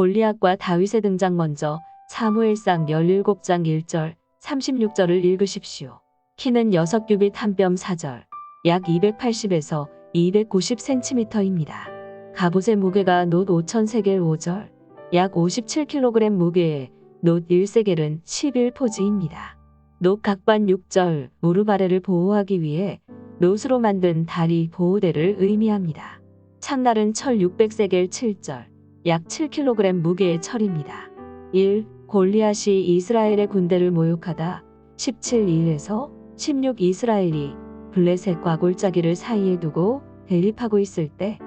골리앗과 다윗의 등장. 먼저 사무엘상 17장 1절 36절을 읽으십시오. 키는 6규빗 한 뼘 4절, 약 280에서 290cm입니다. 갑옷의 무게가 놋 5,000세겔 5절, 약 57kg 무게의 놋 1세겔은 11포즈입니다. 놋 각반 6절, 무릎 아래를 보호하기 위해 놋으로 만든 다리 보호대를 의미합니다. 창날은 철 600세겔 7절, 약 7kg 무게의 철입니다. 1. 골리앗이 이스라엘의 군대를 모욕하다. 17:1에서 16. 이스라엘이 블레셋과 골짜기를 사이에 두고 대립하고 있을 때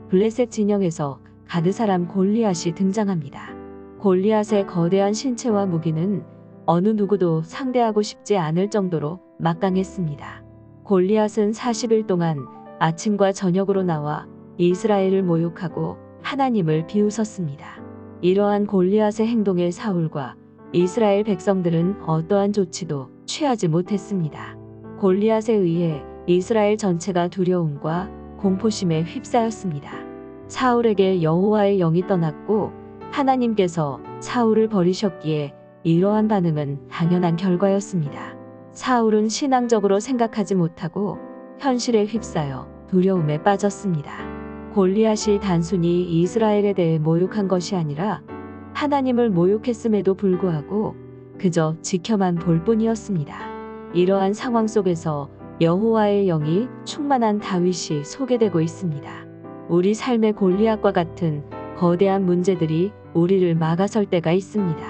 블레셋 진영에서 가드 사람 골리앗이 등장합니다. 골리앗의 거대한 신체와 무기는 어느 누구도 상대하고 싶지 않을 정도로 막강했습니다. 골리앗은 40일 동안 아침과 저녁으로 나와 이스라엘을 모욕하고 하나님을 비웃었습니다. 이러한 골리앗의 행동에 사울과 이스라엘 백성들은 어떠한 조치도 취하지 못했습니다. 골리앗에 의해 이스라엘 전체가 두려움과 공포심에 휩싸였습니다. 사울에게 여호와의 영이 떠났고 하나님께서 사울을 버리셨기에 이러한 반응은 당연한 결과였습니다. 사울은 신앙적으로 생각하지 못하고 현실에 휩싸여 두려움에 빠졌습니다. 골리앗이 단순히 이스라엘에 대해 모욕한 것이 아니라 하나님을 모욕했음에도 불구하고 그저 지켜만 볼 뿐이었습니다. 이러한 상황 속에서 여호와의 영이 충만한 다윗이 소개되고 있습니다. 우리 삶의 골리앗과 같은 거대한 문제들이 우리를 막아설 때가 있습니다.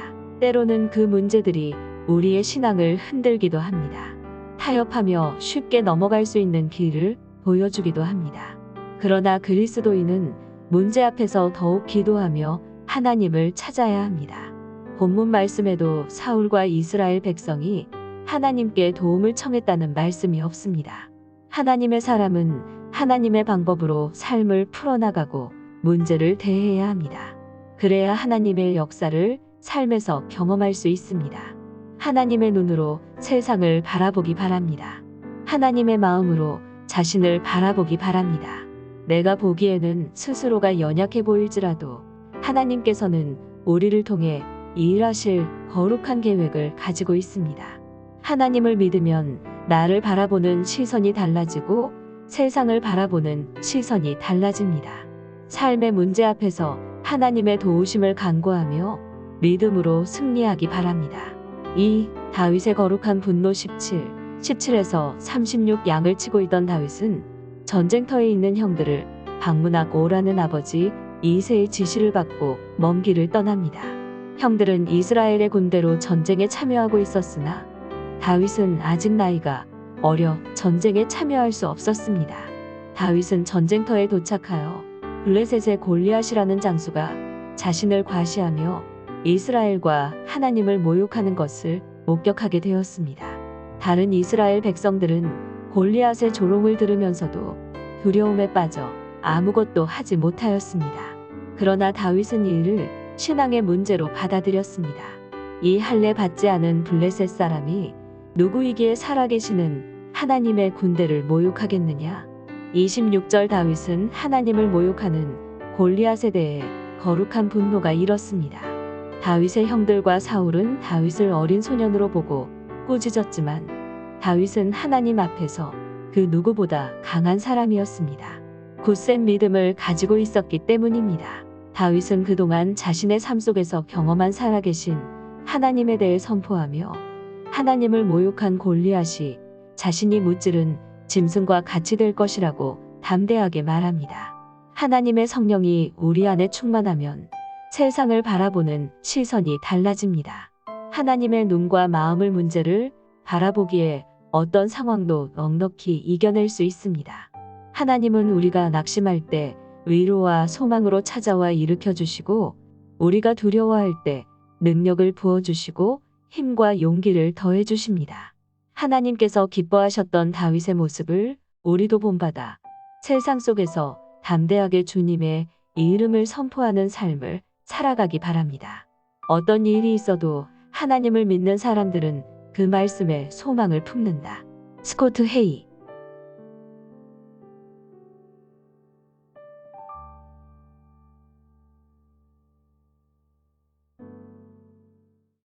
때로는 그 문제들이 우리의 신앙을 흔들기도 합니다. 타협하며 쉽게 넘어갈 수 있는 길을 보여주기도 합니다. 그러나 그리스도인은 문제 앞에서 더욱 기도하며 하나님을 찾아야 합니다. 본문 말씀에도 사울과 이스라엘 백성이 하나님께 도움을 청했다는 말씀이 없습니다. 하나님의 사람은 하나님의 방법으로 삶을 풀어나가고 문제를 대해야 합니다. 그래야 하나님의 역사를 삶에서 경험할 수 있습니다. 하나님의 눈으로 세상을 바라보기 바랍니다. 하나님의 마음으로 자신을 바라보기 바랍니다. 내가 보기에는 스스로가 연약해 보일지라도 하나님께서는 우리를 통해 일하실 거룩한 계획을 가지고 있습니다. 하나님을 믿으면 나를 바라보는 시선이 달라지고 세상을 바라보는 시선이 달라집니다. 삶의 문제 앞에서 하나님의 도우심을 간구하며 믿음으로 승리하기 바랍니다. 2. 다윗의 거룩한 분노 17에서 36. 양을 치고 있던 다윗은 전쟁터에 있는 형들을 방문하고 오라는 아버지 이새의 지시를 받고 먼 길을 떠납니다. 형들은 이스라엘의 군대로 전쟁에 참여하고 있었으나 다윗은 아직 나이가 어려 전쟁에 참여할 수 없었습니다. 다윗은 전쟁터에 도착하여 블레셋의 골리앗이라는 장수가 자신을 과시하며 이스라엘과 하나님을 모욕하는 것을 목격하게 되었습니다. 다른 이스라엘 백성들은 골리앗의 조롱을 들으면서도 두려움에 빠져 아무것도 하지 못하였습니다. 그러나 다윗은 이를 신앙의 문제로 받아들였습니다. 이 할례 받지 않은 블레셋 사람이 누구이기에 살아계시는 하나님의 군대를 모욕하겠느냐? 26절 다윗은 하나님을 모욕하는 골리앗에 대해 거룩한 분노가 일었습니다. 다윗의 형들과 사울은 다윗을 어린 소년으로 보고 꾸짖었지만 다윗은 하나님 앞에서 그 누구보다 강한 사람이었습니다. 굳센 믿음을 가지고 있었기 때문입니다. 다윗은 그동안 자신의 삶 속에서 경험한 살아계신 하나님에 대해 선포하며 하나님을 모욕한 골리앗이 자신이 무찌른 짐승과 같이 될 것이라고 담대하게 말합니다. 하나님의 성령이 우리 안에 충만하면 세상을 바라보는 시선이 달라집니다. 하나님의 눈과 마음을 문제를 바라보기에 어떤 상황도 넉넉히 이겨낼 수 있습니다. 하나님은 우리가 낙심할 때 위로와 소망으로 찾아와 일으켜주시고 우리가 두려워할 때 능력을 부어주시고 힘과 용기를 더해주십니다. 하나님께서 기뻐하셨던 다윗의 모습을 우리도 본받아 세상 속에서 담대하게 주님의 이름을 선포하는 삶을 살아가기 바랍니다. 어떤 일이 있어도 하나님을 믿는 사람들은 그 말씀에 소망을 품는다. 스코트 헤이